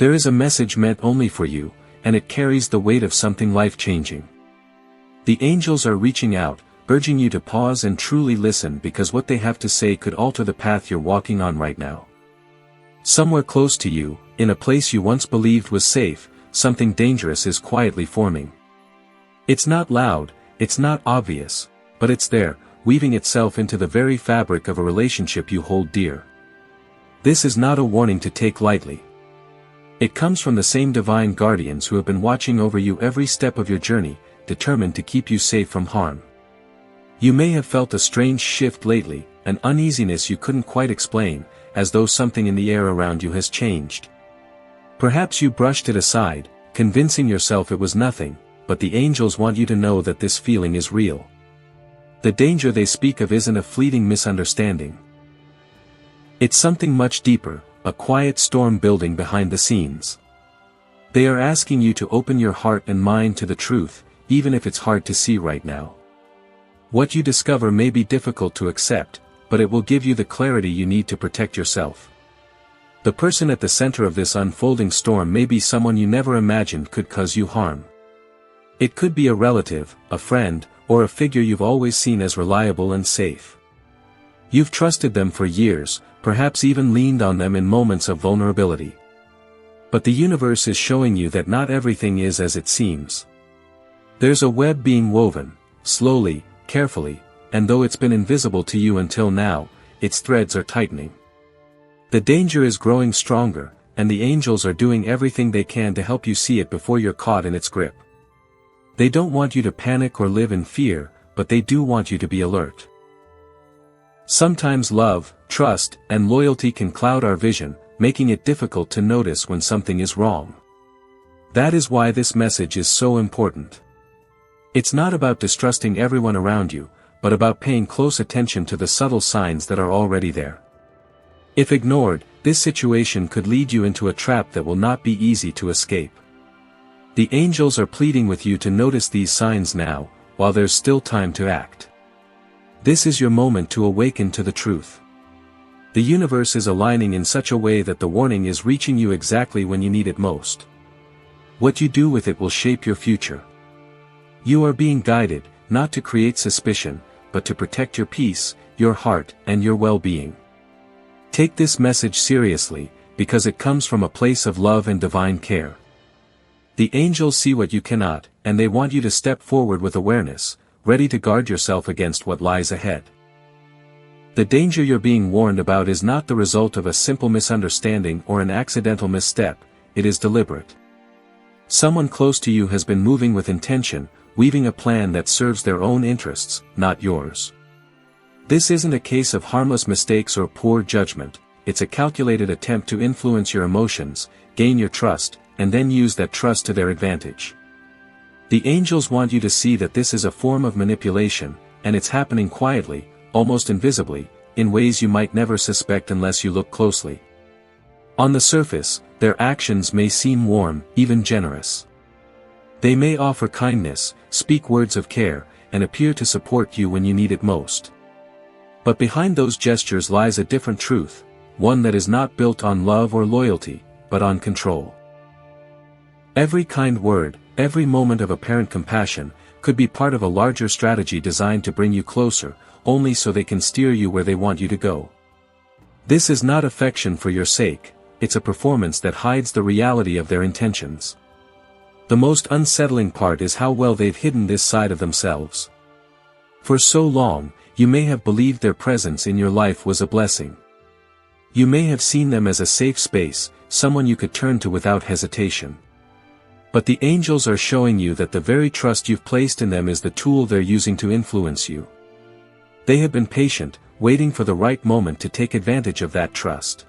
There is a message meant only for you, and it carries the weight of something life-changing. The angels are reaching out, urging you to pause and truly listen because what they have to say could alter the path you're walking on right now. Somewhere close to you, in a place you once believed was safe, something dangerous is quietly forming. It's not loud, it's not obvious, but it's there, weaving itself into the very fabric of a relationship you hold dear. This is not a warning to take lightly. It comes from the same divine guardians who have been watching over you every step of your journey, determined to keep you safe from harm. You may have felt a strange shift lately, an uneasiness you couldn't quite explain, as though something in the air around you has changed. Perhaps you brushed it aside, convincing yourself it was nothing, but the angels want you to know that this feeling is real. The danger they speak of isn't a fleeting misunderstanding. It's something much deeper, a quiet storm building behind the scenes. They are asking you to open your heart and mind to the truth, even if it's hard to see right now. What you discover may be difficult to accept, but it will give you the clarity you need to protect yourself. The person at the center of this unfolding storm may be someone you never imagined could cause you harm. It could be a relative, a friend, or a figure you've always seen as reliable and safe. You've trusted them for years, perhaps even leaned on them in moments of vulnerability. But the universe is showing you that not everything is as it seems. There's a web being woven, slowly, carefully, and though it's been invisible to you until now, its threads are tightening. The danger is growing stronger, and the angels are doing everything they can to help you see it before you're caught in its grip. They don't want you to panic or live in fear, but they do want you to be alert. Sometimes love, trust, and loyalty can cloud our vision, making it difficult to notice when something is wrong. That is why this message is so important. It's not about distrusting everyone around you, but about paying close attention to the subtle signs that are already there. If ignored, this situation could lead you into a trap that will not be easy to escape. The angels are pleading with you to notice these signs now, while there's still time to act. This is your moment to awaken to the truth. The universe is aligning in such a way that the warning is reaching you exactly when you need it most. What you do with it will shape your future. You are being guided, not to create suspicion, but to protect your peace, your heart, and your well-being. Take this message seriously, because it comes from a place of love and divine care. The angels see what you cannot, and they want you to step forward with awareness, ready to guard yourself against what lies ahead. The danger you're being warned about is not the result of a simple misunderstanding or an accidental misstep, it is deliberate. Someone close to you has been moving with intention, weaving a plan that serves their own interests, not yours. This isn't a case of harmless mistakes or poor judgment, it's a calculated attempt to influence your emotions, gain your trust, and then use that trust to their advantage. The angels want you to see that this is a form of manipulation, and it's happening quietly, almost invisibly, in ways you might never suspect unless you look closely. On the surface, their actions may seem warm, even generous. They may offer kindness, speak words of care, and appear to support you when you need it most. But behind those gestures lies a different truth, one that is not built on love or loyalty, but on control. Every kind word, every moment of apparent compassion, could be part of a larger strategy designed to bring you closer, only so they can steer you where they want you to go. This is not affection for your sake, it's a performance that hides the reality of their intentions. The most unsettling part is how well they've hidden this side of themselves. For so long, you may have believed their presence in your life was a blessing. You may have seen them as a safe space, someone you could turn to without hesitation. But the angels are showing you that the very trust you've placed in them is the tool they're using to influence you. They have been patient, waiting for the right moment to take advantage of that trust.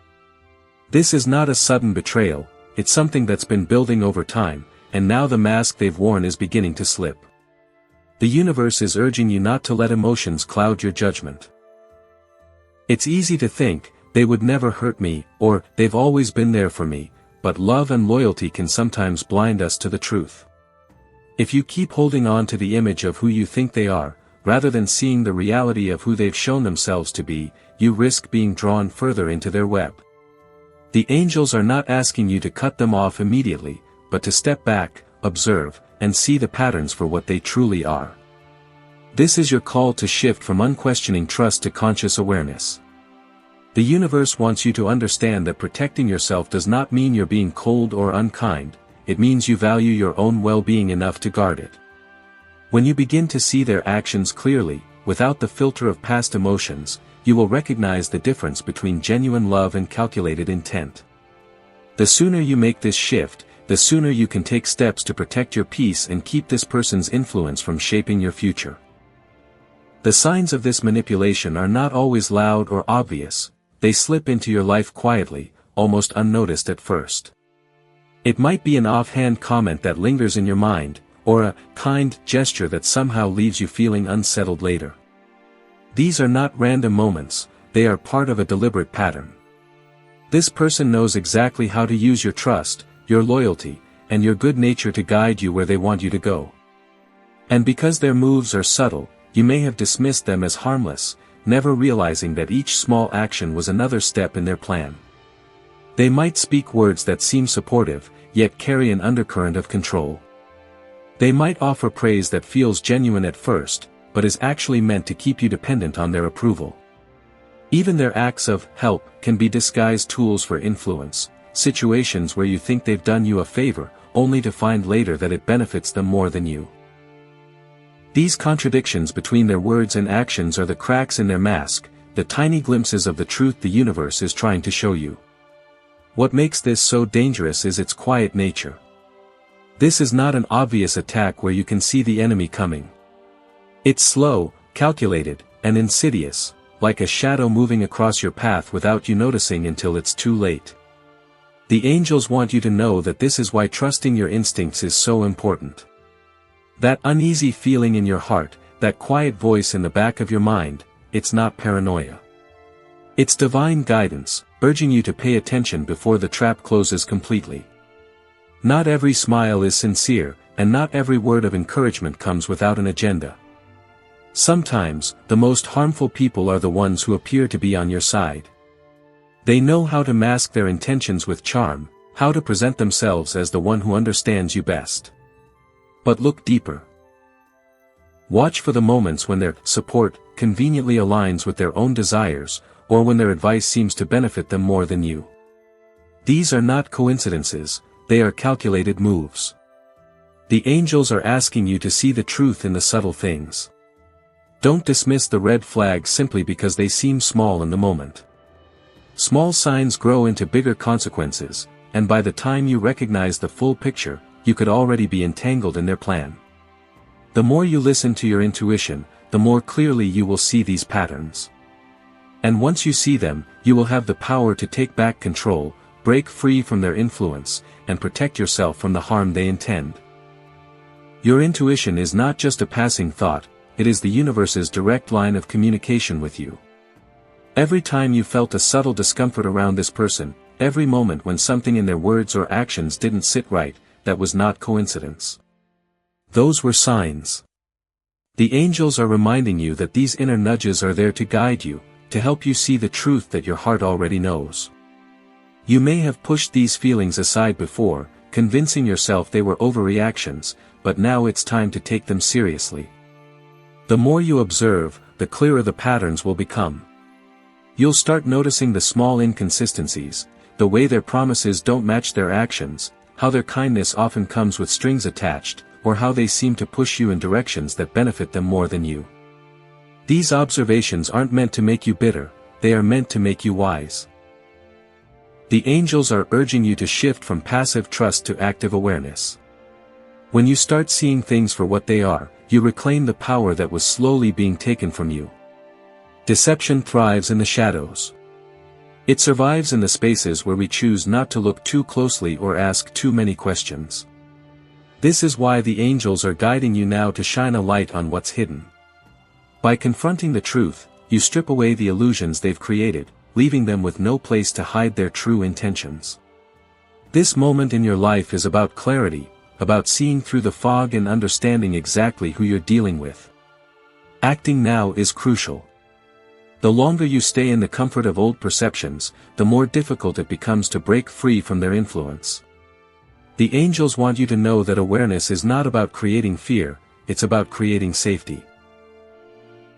This is not a sudden betrayal, it's something that's been building over time, and now the mask they've worn is beginning to slip. The universe is urging you not to let emotions cloud your judgment. It's easy to think, they would never hurt me, or they've always been there for me, but love and loyalty can sometimes blind us to the truth. If you keep holding on to the image of who you think they are, rather than seeing the reality of who they've shown themselves to be, you risk being drawn further into their web. The angels are not asking you to cut them off immediately, but to step back, observe, and see the patterns for what they truly are. This is your call to shift from unquestioning trust to conscious awareness. The universe wants you to understand that protecting yourself does not mean you're being cold or unkind, it means you value your own well-being enough to guard it. When you begin to see their actions clearly, without the filter of past emotions, you will recognize the difference between genuine love and calculated intent. The sooner you make this shift, the sooner you can take steps to protect your peace and keep this person's influence from shaping your future. The signs of this manipulation are not always loud or obvious, they slip into your life quietly, almost unnoticed at first. It might be an offhand comment that lingers in your mind, or a kind gesture that somehow leaves you feeling unsettled later. These are not random moments, they are part of a deliberate pattern. This person knows exactly how to use your trust, your loyalty, and your good nature to guide you where they want you to go. And because their moves are subtle, you may have dismissed them as harmless, never realizing that each small action was another step in their plan. They might speak words that seem supportive, yet carry an undercurrent of control. They might offer praise that feels genuine at first, but is actually meant to keep you dependent on their approval. Even their acts of help can be disguised tools for influence, situations where you think they've done you a favor, only to find later that it benefits them more than you. These contradictions between their words and actions are the cracks in their mask, the tiny glimpses of the truth the universe is trying to show you. What makes this so dangerous is its quiet nature. This is not an obvious attack where you can see the enemy coming. It's slow, calculated, and insidious, like a shadow moving across your path without you noticing until it's too late. The angels want you to know that this is why trusting your instincts is so important. That uneasy feeling in your heart, that quiet voice in the back of your mind, it's not paranoia. It's divine guidance, urging you to pay attention before the trap closes completely. Not every smile is sincere, and not every word of encouragement comes without an agenda. Sometimes, the most harmful people are the ones who appear to be on your side. They know how to mask their intentions with charm, how to present themselves as the one who understands you best. But look deeper. Watch for the moments when their support conveniently aligns with their own desires, or when their advice seems to benefit them more than you. These are not coincidences, they are calculated moves. The angels are asking you to see the truth in the subtle things. Don't dismiss the red flags simply because they seem small in the moment. Small signs grow into bigger consequences, and by the time you recognize the full picture, you could already be entangled in their plan. The more you listen to your intuition, the more clearly you will see these patterns. And once you see them, you will have the power to take back control, break free from their influence, and protect yourself from the harm they intend. Your intuition is not just a passing thought, it is the universe's direct line of communication with you. Every time you felt a subtle discomfort around this person, every moment when something in their words or actions didn't sit right, that was not coincidence. Those were signs. The angels are reminding you that these inner nudges are there to guide you, to help you see the truth that your heart already knows. You may have pushed these feelings aside before, convincing yourself they were overreactions, but now it's time to take them seriously. The more you observe, the clearer the patterns will become. You'll start noticing the small inconsistencies, the way their promises don't match their actions, how their kindness often comes with strings attached, or how they seem to push you in directions that benefit them more than you. These observations aren't meant to make you bitter, they are meant to make you wise. The angels are urging you to shift from passive trust to active awareness. When you start seeing things for what they are, you reclaim the power that was slowly being taken from you. Deception thrives in the shadows. It survives in the spaces where we choose not to look too closely or ask too many questions. This is why the angels are guiding you now to shine a light on what's hidden. By confronting the truth, you strip away the illusions they've created, leaving them with no place to hide their true intentions. This moment in your life is about clarity, about seeing through the fog and understanding exactly who you're dealing with. Acting now is crucial. The longer you stay in the comfort of old perceptions, the more difficult it becomes to break free from their influence. The angels want you to know that awareness is not about creating fear, it's about creating safety.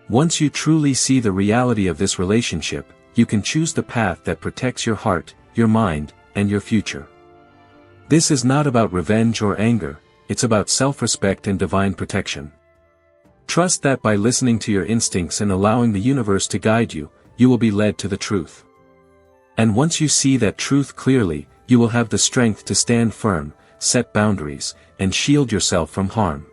Once you truly see the reality of this relationship, you can choose the path that protects your heart, your mind, and your future. This is not about revenge or anger, it's about self-respect and divine protection. Trust that by listening to your instincts and allowing the universe to guide you, you will be led to the truth. And once you see that truth clearly, you will have the strength to stand firm, set boundaries, and shield yourself from harm.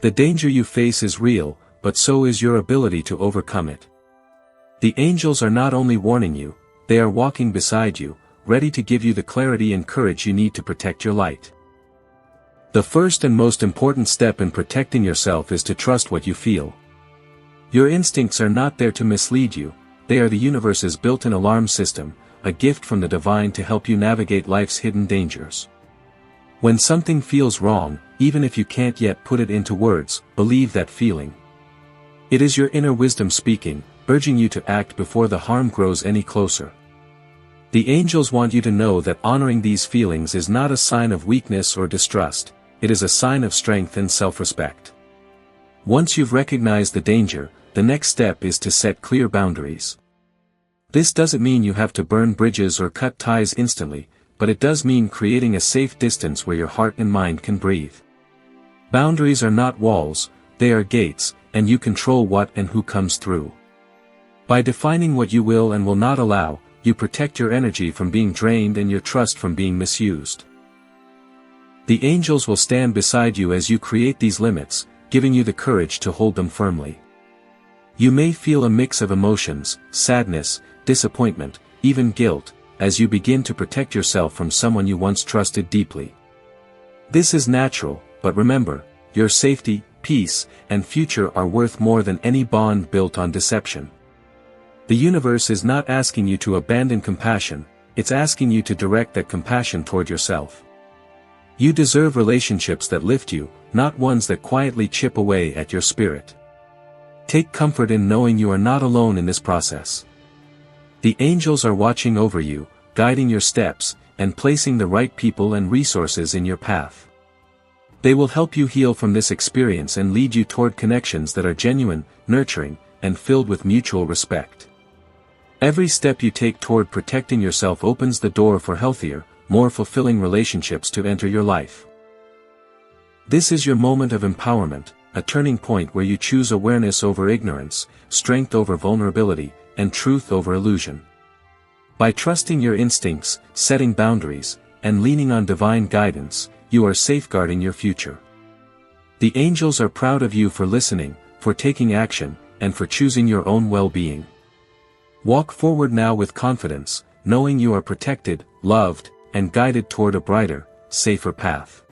The danger you face is real, but so is your ability to overcome it. The angels are not only warning you, they are walking beside you, ready to give you the clarity and courage you need to protect your light. The first and most important step in protecting yourself is to trust what you feel. Your instincts are not there to mislead you, they are the universe's built-in alarm system, a gift from the divine to help you navigate life's hidden dangers. When something feels wrong, even if you can't yet put it into words, believe that feeling. It is your inner wisdom speaking, urging you to act before the harm grows any closer. The angels want you to know that honoring these feelings is not a sign of weakness or distrust, it is a sign of strength and self-respect. Once you've recognized the danger, the next step is to set clear boundaries. This doesn't mean you have to burn bridges or cut ties instantly, but it does mean creating a safe distance where your heart and mind can breathe. Boundaries are not walls, they are gates, and you control what and who comes through. By defining what you will and will not allow, you protect your energy from being drained and your trust from being misused. The angels will stand beside you as you create these limits, giving you the courage to hold them firmly. You may feel a mix of emotions, sadness, disappointment, even guilt, as you begin to protect yourself from someone you once trusted deeply. This is natural, but remember, your safety, peace, and future are worth more than any bond built on deception. The universe is not asking you to abandon compassion, it's asking you to direct that compassion toward yourself. You deserve relationships that lift you, not ones that quietly chip away at your spirit. Take comfort in knowing you are not alone in this process. The angels are watching over you, guiding your steps, and placing the right people and resources in your path. They will help you heal from this experience and lead you toward connections that are genuine, nurturing, and filled with mutual respect. Every step you take toward protecting yourself opens the door for healthier, more fulfilling relationships to enter your life. This is your moment of empowerment, a turning point where you choose awareness over ignorance, strength over vulnerability, and truth over illusion. By trusting your instincts, setting boundaries, and leaning on divine guidance, you are safeguarding your future. The angels are proud of you for listening, for taking action, and for choosing your own well-being. Walk forward now with confidence, knowing you are protected, loved, and guided toward a brighter, safer path.